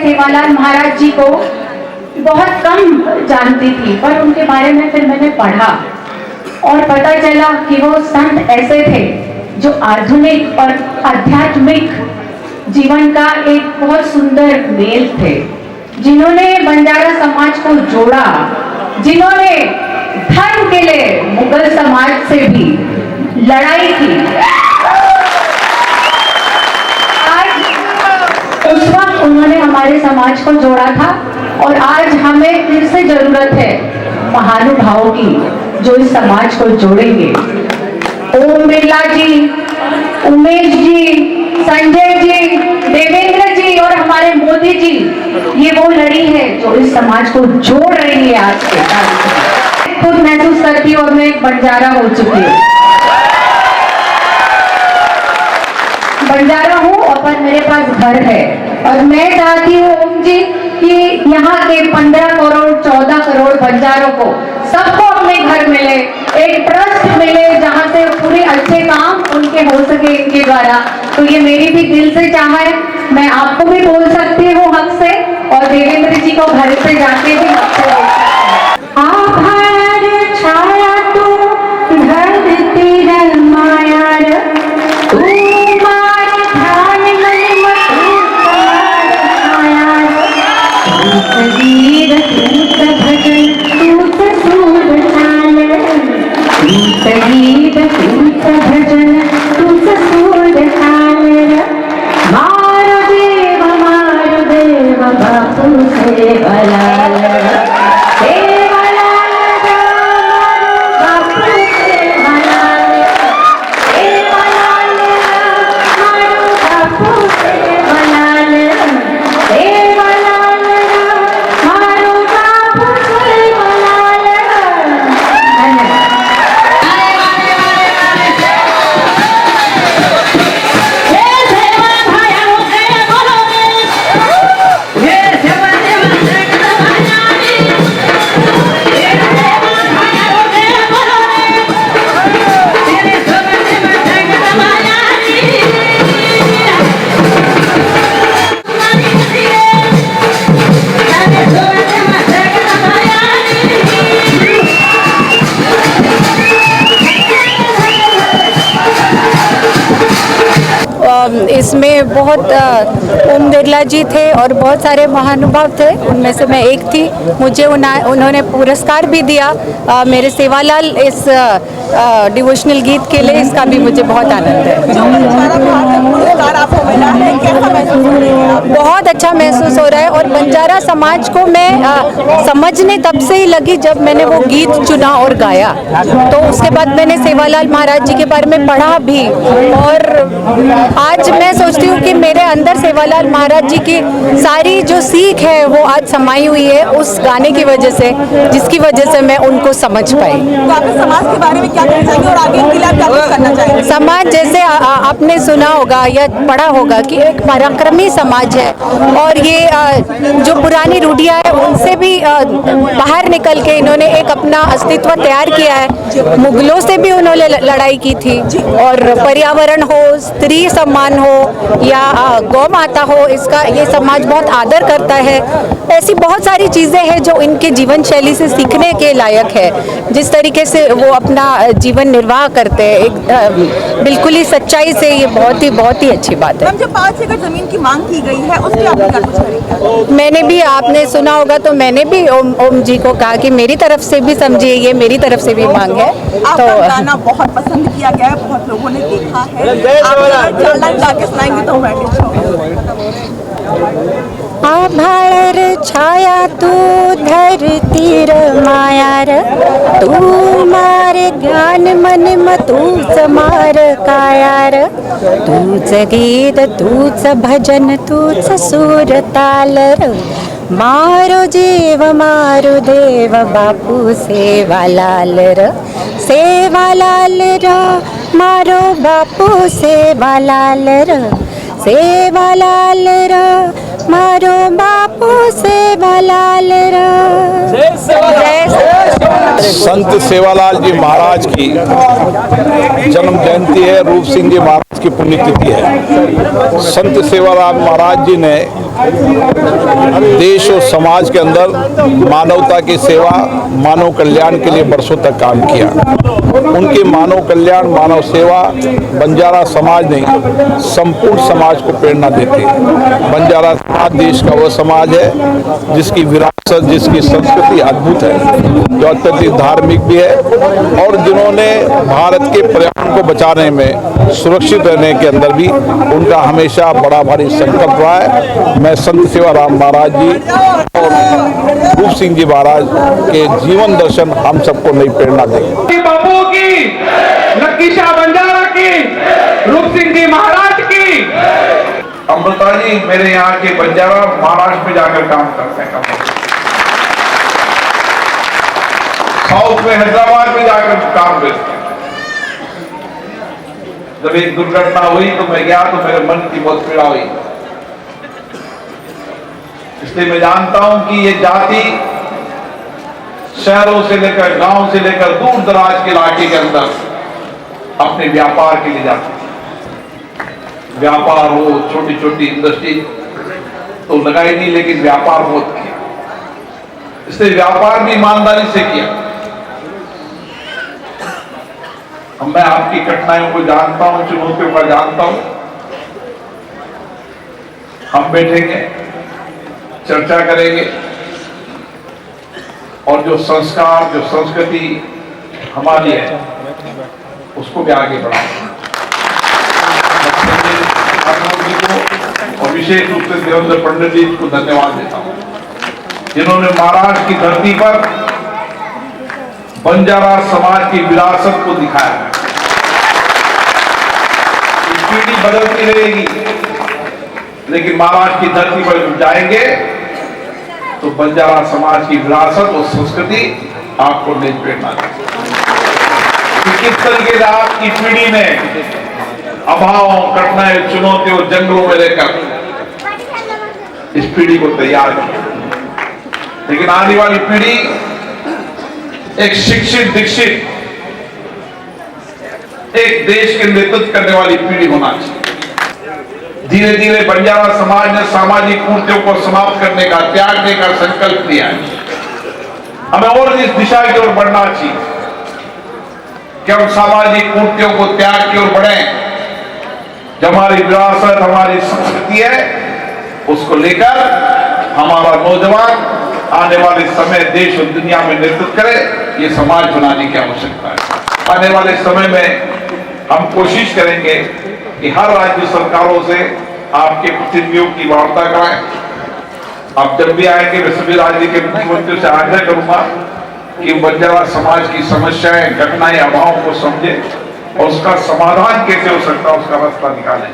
सेवालाल महाराज जी को बहुत कम जानती थी, पर उनके बारे में फिर मैंने पढ़ा और पता चला कि वो संत ऐसे थे जो आधुनिक और आध्यात्मिक जीवन का एक बहुत सुंदर मेल थे, जिन्होंने बंजारा समाज को जोड़ा, जिन्होंने धर्म के लिए मुगल समाज से भी लड़ाई की। आज उस वक्त उन्होंने हमारे समाज को जोड़ा था और आज हमें फिर से जरूरत है महानुभावों की जो इस समाज को जोड़ेंगे। ओम बिरला जी, उमेश जी, संजय जी, देवेंद्र जी और हमारे मोदी जी, ये वो लड़ी है जो इस समाज को जोड़ रही है। आज के खुद महसूस करती हूँ और मैं एक बंजारा हो चुकी हूँ, बंजारा हूँ और पर मेरे पास घर है और मैं चाहती हूँ ओम जी कि यहाँ के 15 करोड़ 14 करोड़ बंजारों को सबको अपने घर मिले, एक ट्रस्ट मिले जहाँ से पूरे अच्छे काम उनके हो सके इनके द्वारा। तो ये मेरी भी दिल से चाह है, मैं आपको भी बोल सकती हूँ हक से और देवेंद्र जी को घर से जाके भी हक से बोल सकती हूँ। आभार छाया तू धरती रमाया तू मार ध्यान मन सगीर तूत भजन तूत सूर चाल सगीर तूत भजन तूत सूर चाल मारो देव बापू सेवालाल सेवालाल बापू सेवालाल सेवालाल मारो बापू सेवालाल सेवालाल मारो बापू सेवालाल। इसमें बहुत ओम बिरला जी थे और बहुत सारे महानुभाव थे, उनमें से मैं एक थी। मुझे उन्होंने पुरस्कार भी दिया मेरे सेवालाल इस डिवोशनल गीत के लिए, इसका भी मुझे बहुत आनंद है। बहुत अच्छा महसूस हो रहा है और बंजारा समाज को मैं समझने तब से ही लगी जब मैंने वो गीत चुना और गाया। तो उसके बाद मैंने सेवालाल महाराज जी के बारे में पढ़ा भी और आज मैं सोचती हूँ कि मेरे अंदर सेवालाल महाराज जी की सारी जो सीख है वो आज समाई हुई है उस गाने की वजह से, जिसकी वजह से मैं उनको समझ पाई। तो आप समाज के बारे में क्या कहना चाहेंगे और आगे इनके लिए क्या कुछ करना चाहेंगे? समाज जैसे आपने सुना होगा या पढ़ा होगा कि एक पराक्रमी समाज है और ये जो पुरानी रूढ़ियाँ है उनसे भी बाहर निकल के इन्होंने एक अपना अस्तित्व तैयार किया है। मुगलों से भी उन्होंने लड़ाई की थी और पर्यावरण हो, स्त्री सम्मान हो या गौ माता हो, इसका ये समाज बहुत आदर करता है। ऐसी बहुत सारी चीज़ें हैं जो इनके जीवन शैली से सीखने के लायक है। जिस तरीके से वो अपना जीवन निर्वाह करते हैं एक बिल्कुल ही सच्चाई से, ये बहुत ही अच्छी बात है। जो 5 एकड़ जमीन की मांग की गई है उसके आप क्या कुछ करेंगे? मैंने भी, आपने सुना होगा तो मैंने भी ओम जी को कहा कि मेरी तरफ से भी समझिए, ये मेरी तरफ से भी मांग है। तो गाना बहुत पसंद किया गया है, बहुत लोगों ने देखा है, आप 4 लाइन गा के सुनाएंगे तो आभार छाया तू धरती रमाया तू मारे ध्यान मन मतू समार कायार तूच गीत तूच भजन तूच सूर तालर मारो जीव मारो देव बापू सेवालाल सेवालाल मारो बापू सेवालाल सेवालाल मारो बापू सेवालाल। संत सेवालाल जी महाराज की जन्म जयंती है, रूप सिंह जी महाराज की पुण्यतिथि है। संत सेवालाल महाराज जी ने देश और समाज के अंदर मानवता की सेवा, मानव कल्याण के लिए बरसों तक काम किया। उनके मानव कल्याण, मानव सेवा बंजारा समाज नहीं, संपूर्ण समाज को प्रेरणा देती है। बंजारा समाज देश का वह समाज है जिसकी विरासत, जिसकी संस्कृति अद्भुत है, जो अत्यधिक धार्मिक भी है और जिन्होंने भारत के पर्यावरण को बचाने में, सुरक्षित रहने के अंदर भी उनका हमेशा बड़ा भारी संकल्प रहा है। मैं संत सेवाराम महाराज जी और रूप सिंह जी महाराज के जीवन दर्शन हम सबको नई प्रेरणा देंगे। बापू की, लक्की शाह बंजारा की, रूप सिंह जी महाराज की। अमृता जी मेरे यहाँ के बंजारा महाराष्ट्र में जाकर काम करते हैं, साउथ में हैदराबाद में जाकर काम करते हैं। जब एक दुर्घटना हुई तो मैं गया तो मेरे मन की बहुत पीड़ा हुई। इसलिए मैं जानता हूं कि ये जाति शहरों से लेकर, गांव से लेकर दूर दराज के इलाके के अंदर अपने व्यापार के लिए जाती है। व्यापार हो, छोटी छोटी इंडस्ट्री तो लगाई नहीं, लेकिन व्यापार बहुत किया। इसलिए व्यापार भी ईमानदारी से किया। मैं आपकी कठिनाइयों को जानता हूं, चुनौतियों का जानता हूं। हम बैठेंगे, चर्चा करेंगे और जो संस्कार, जो संस्कृति हमारी है उसको भी आगे बढ़ाएंगे। और विशेष रूप से देवेंद्र पंडित जी को धन्यवाद देता हूं, जिन्होंने महाराष्ट्र की धरती पर बंजारा समाज की विरासत को दिखाया है। पीढ़ी बदलती रहेगी, लेकिन महाराष्ट्र की धरती पर जब जाएंगे तो बंजारा समाज की विरासत और संस्कृति आपको नई प्रेरणा देगी। किस तरीके से आपकी पीढ़ी ने अभावों, कठिनाई, चुनौतियों, जंगलों में रहकर इस पीढ़ी को तैयार किया, लेकिन आने वाली पीढ़ी एक शिक्षित, दीक्षित, एक देश के नेतृत्व करने वाली पीढ़ी होना चाहिए। धीरे धीरे बंजारा समाज ने सामाजिक कुरीतियों को समाप्त करने का, त्यागने का संकल्प लिया है। हमें और इस दिशा की ओर बढ़ना चाहिए कि हम सामाजिक कुरीतियों को त्याग की ओर बढ़ें। जो हमारी विरासत, हमारी संस्कृति है, उसको लेकर हमारा नौजवान आने वाले समय देश और दुनिया में नेतृत्व करे, ये समाज बनाने की आवश्यकता है। आने वाले समय में हम कोशिश करेंगे कि हर राज्य सरकारों से आपके प्रतिनिधियों की वार्ता कराएं। आप जब भी आएंगे मैं सभी राज्य के मुख्यमंत्रियों से आग्रह करूंगा कि बंजारा समाज की समस्याएं, घटनाएं, अभावों को समझें और उसका समाधान कैसे हो सकता है उसका रास्ता निकालें।